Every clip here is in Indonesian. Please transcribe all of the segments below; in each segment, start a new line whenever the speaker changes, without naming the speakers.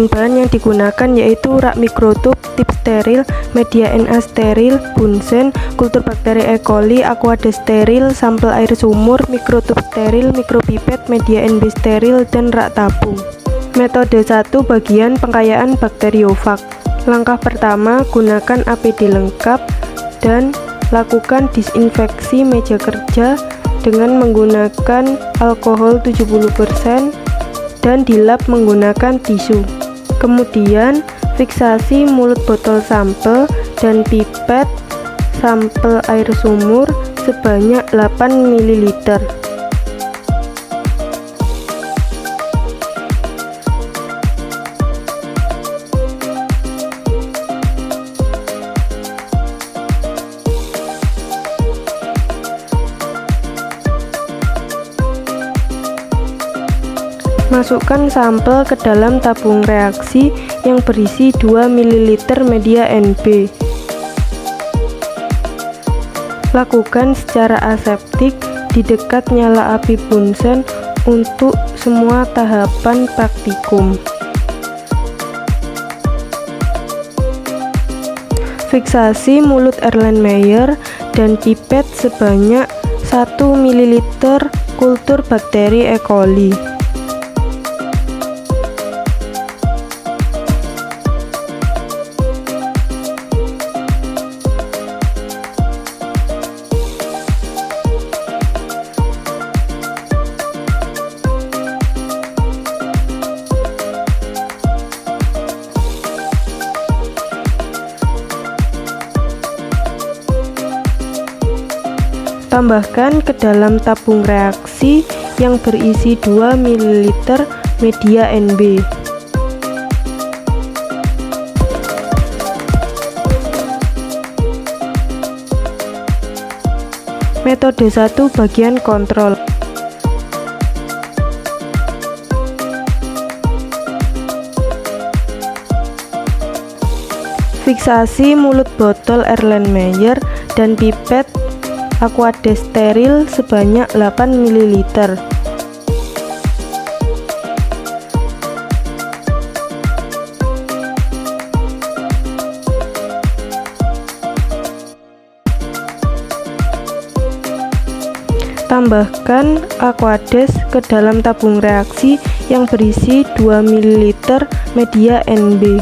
bahan-bahan yang digunakan yaitu rak mikrotub, tip steril, media Na steril, bunsen, kultur bakteri E. coli, aquades steril, sampel air sumur, mikrotub steril, mikropipet, media NB steril, dan rak tabung. Metode 1. Bagian pengkayaan bakteriofag. Langkah pertama, gunakan APD lengkap dan lakukan disinfeksi meja kerja dengan menggunakan alkohol 70% dan dilap menggunakan tisu. Kemudian, fiksasi mulut botol sampel dan pipet sampel air sumur sebanyak 8 ml. Masukkan sampel ke dalam tabung reaksi yang berisi 2 ml media NB. Lakukan secara aseptik di dekat nyala api bunsen untuk semua tahapan praktikum. Fiksasi mulut Erlenmeyer dan pipet sebanyak 1 ml kultur bakteri E. coli. Tambahkan ke dalam tabung reaksi yang berisi 2 ml media NB. Metode 1. Bagian kontrol. Fiksasi mulut botol Erlenmeyer dan pipet aquades steril sebanyak 8 ml. Tambahkan aquades ke dalam tabung reaksi yang berisi 2 ml media NB.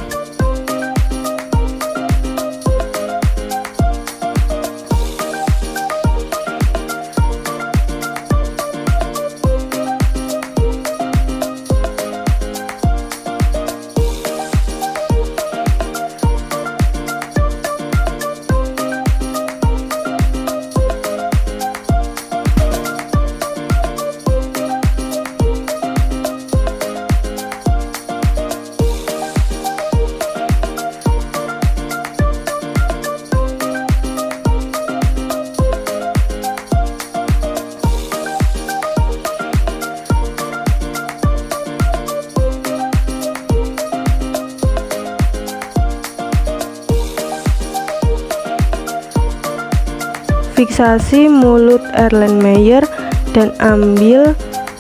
Fiksasi mulut Erlenmeyer dan ambil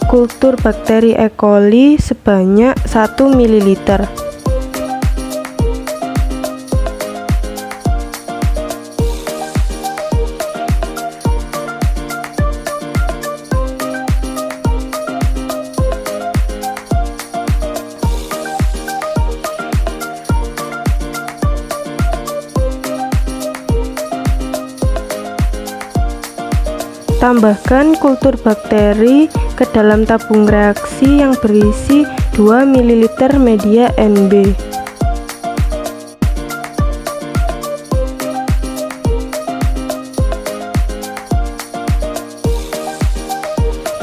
kultur bakteri E. coli sebanyak 1 ml. Tambahkan kultur bakteri ke dalam tabung reaksi yang berisi 2 ml media NB.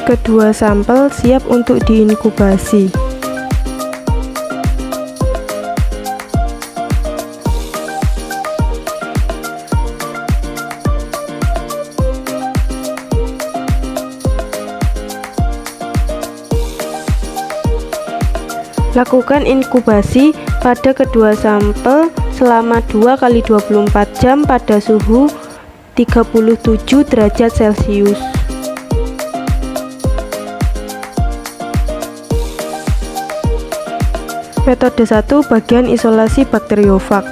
Kedua sampel siap untuk diinkubasi. Lakukan inkubasi pada kedua sampel selama 2x24 jam pada suhu 37 derajat Celcius. Metode 1, bagian isolasi bakteriofag.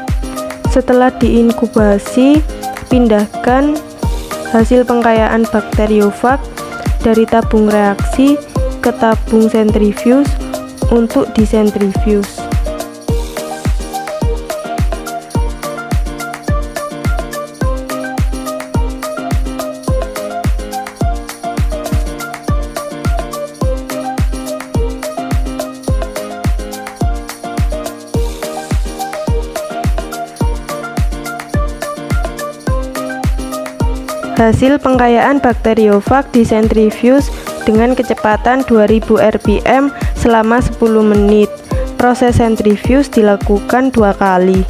Setelah diinkubasi, pindahkan hasil pengkayaan bakteriofag dari tabung reaksi ke tabung sentrifuge untuk disentrifuge. Hasil pengkayaan bakteriofag disentrifuge dengan kecepatan 2000 rpm selama 10 menit. Proses sentrifuge dilakukan 2 kali.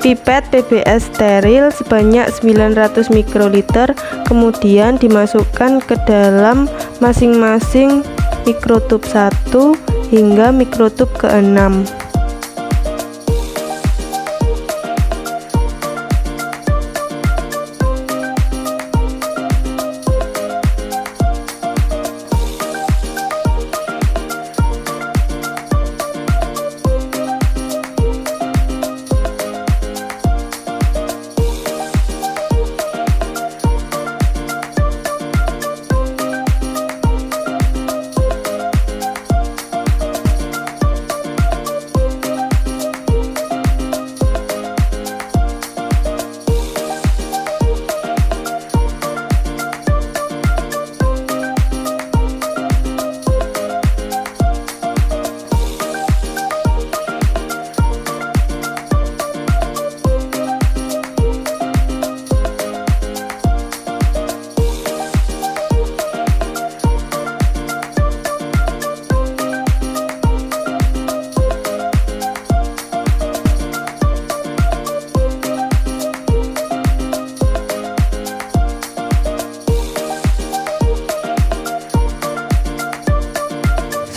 Pipet PBS steril sebanyak 900 mikroliter kemudian dimasukkan ke dalam masing-masing mikrotub 1 hingga mikrotub ke-6.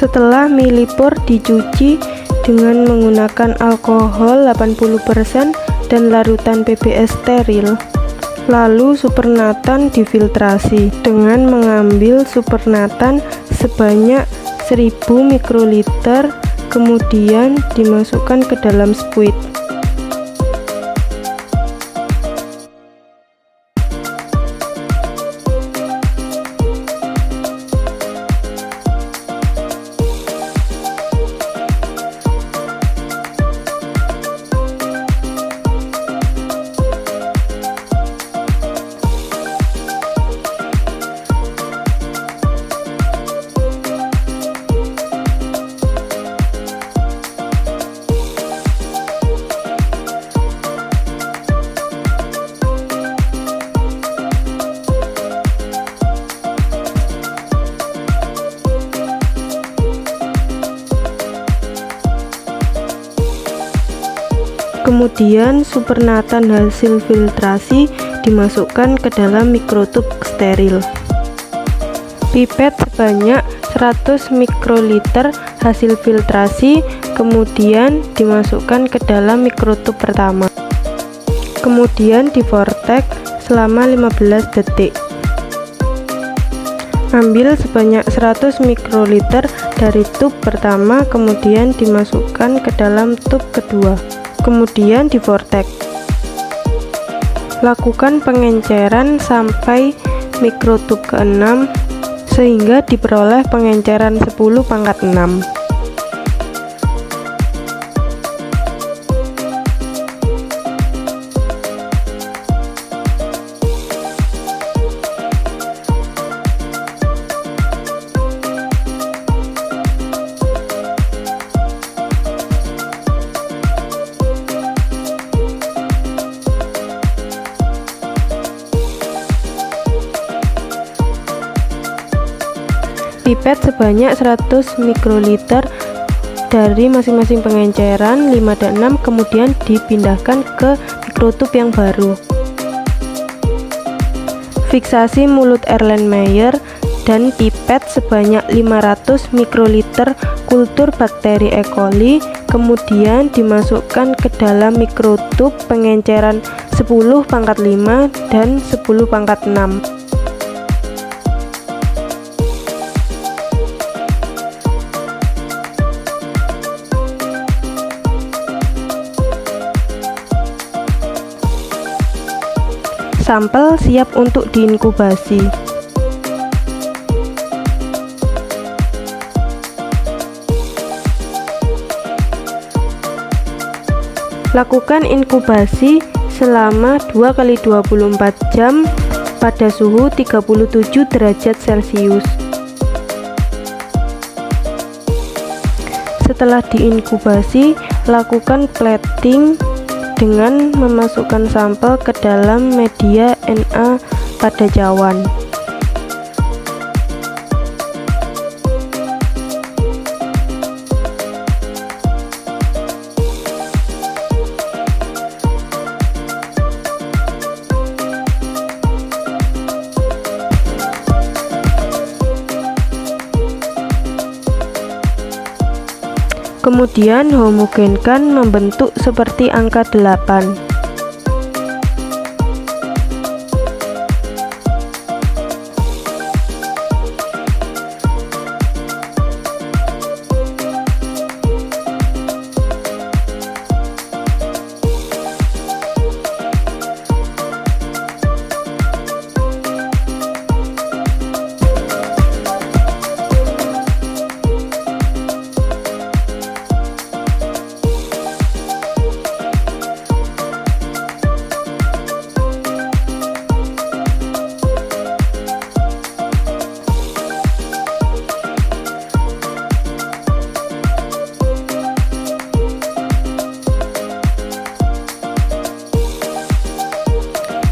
Setelah milipor dicuci dengan menggunakan alkohol 80% dan larutan PBS steril, lalu supernatan difiltrasi dengan mengambil supernatan sebanyak 1000 mikroliter kemudian dimasukkan ke dalam spuit. Kemudian supernatan hasil filtrasi dimasukkan ke dalam mikrotub steril. Pipet sebanyak 100 mikroliter hasil filtrasi kemudian dimasukkan ke dalam mikrotub pertama. Kemudian divortek selama 15 detik. Ambil sebanyak 100 mikroliter dari tub pertama kemudian dimasukkan ke dalam tub kedua. Kemudian divortek. Lakukan pengenceran sampai mikrotub ke-6 sehingga diperoleh pengenceran 10⁻⁶. Pipet sebanyak 100 mikroliter dari masing-masing pengenceran 5 dan 6 kemudian dipindahkan ke mikrotub yang baru. Fiksasi mulut Erlenmeyer dan pipet sebanyak 500 mikroliter kultur bakteri E. coli kemudian dimasukkan ke dalam mikrotub pengenceran 10⁻⁵ dan 10⁻⁶. Sampel siap untuk diinkubasi. Lakukan inkubasi selama 2x24 jam pada suhu 37 derajat Celcius. Setelah diinkubasi, lakukan plating dengan memasukkan sampel ke dalam media Na pada cawan. Kemudian homogenkan membentuk seperti angka 8.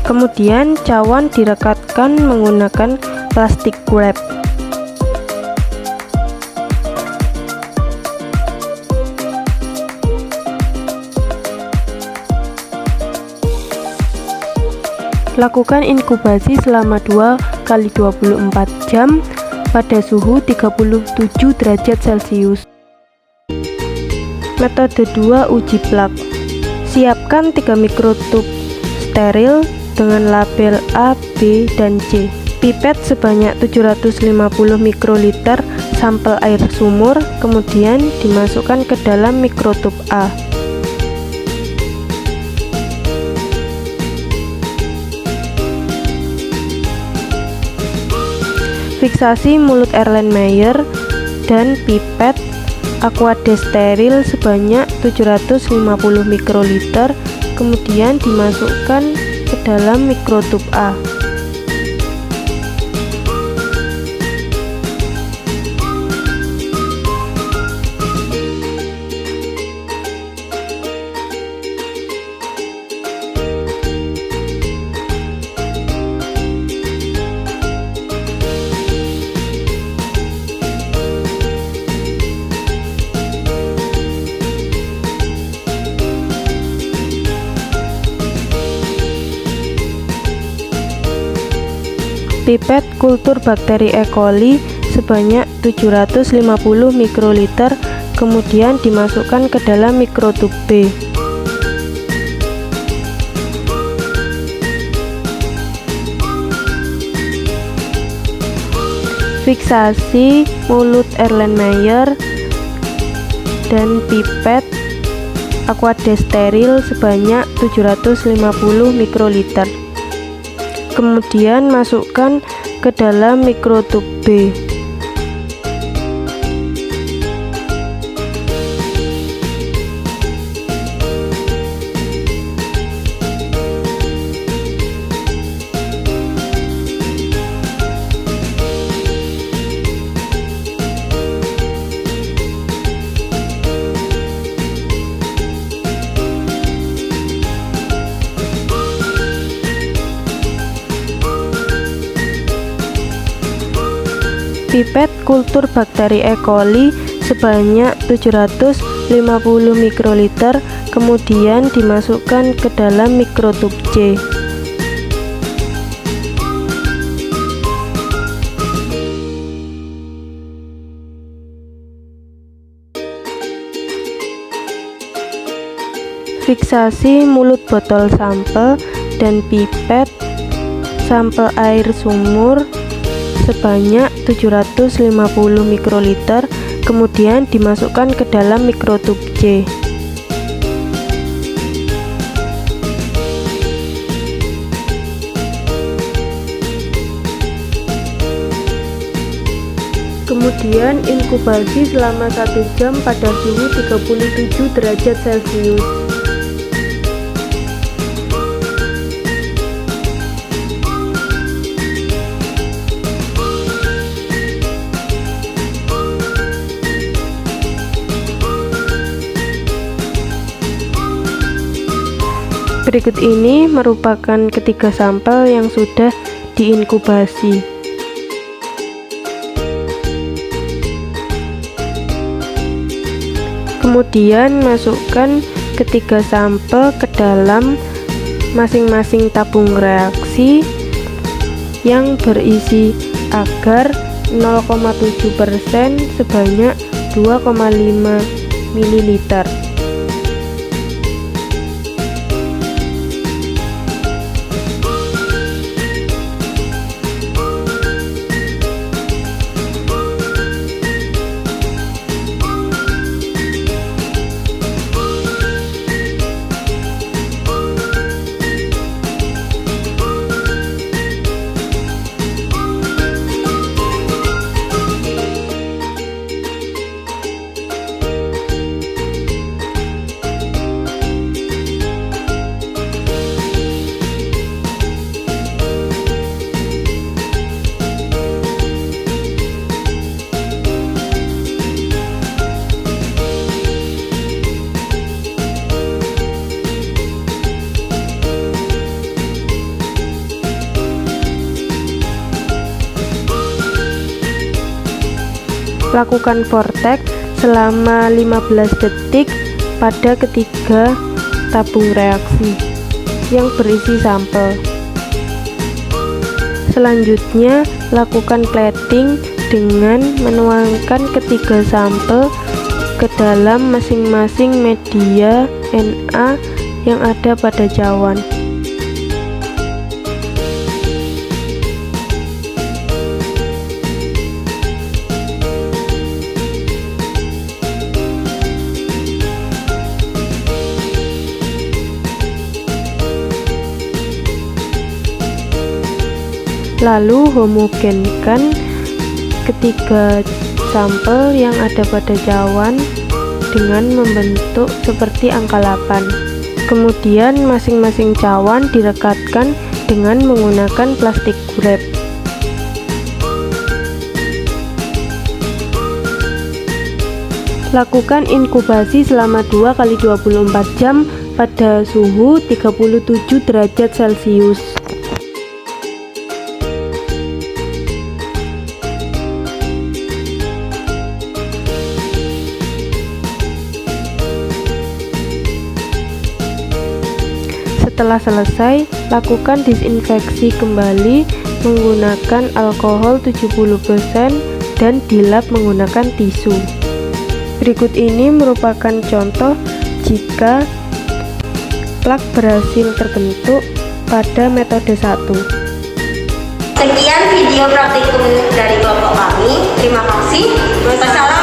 Kemudian cawan direkatkan menggunakan plastik wrap. Lakukan inkubasi selama 2x24 jam pada suhu 37 derajat Celcius. Metode 2 uji plak. Siapkan 3 mikrotub steril dengan label A, B, dan C. Pipet sebanyak 750 mikroliter sampel air sumur, kemudian dimasukkan ke dalam mikrotub A. Fiksasi mulut Erlenmeyer dan pipet Aquades steril sebanyak 750 mikroliter, kemudian dimasukkan ke dalam mikrotub A. Pipet kultur bakteri E. coli sebanyak 750 mikroliter, kemudian dimasukkan ke dalam mikrotub B. Fiksasi mulut Erlenmeyer dan pipet Aquades steril sebanyak 750 mikroliter. Kemudian masukkan ke dalam mikrotub B. Pipet kultur bakteri E. coli sebanyak 750 mikroliter, kemudian dimasukkan ke dalam mikrotub C. Fiksasi mulut botol sampel dan pipet sampel air sumur sebanyak 750 mikroliter, kemudian dimasukkan ke dalam mikrotub C. Kemudian inkubasi selama 1 jam pada suhu 37 derajat Celcius. Berikut ini merupakan ketiga sampel yang sudah diinkubasi. Kemudian masukkan ketiga sampel ke dalam masing-masing tabung reaksi yang berisi agar 0,7% sebanyak 2,5 ml. Lakukan vortex selama 15 detik pada ketiga tabung reaksi yang berisi sampel. Selanjutnya, lakukan plating dengan menuangkan ketiga sampel ke dalam masing-masing media Na yang ada pada cawan. Lalu homogenkan ketiga sampel yang ada pada cawan dengan membentuk seperti angka 8. Kemudian masing-masing cawan direkatkan dengan menggunakan plastik wrap. Lakukan inkubasi selama 2 x 24 jam pada suhu 37 derajat Celcius. Setelah selesai, lakukan disinfeksi kembali menggunakan alkohol 70% dan dilap menggunakan tisu. Berikut ini merupakan contoh jika plak berhasil terbentuk pada metode 1.
Sekian video praktikum dari kelompok kami. Terima kasih. Wassalamualaikum.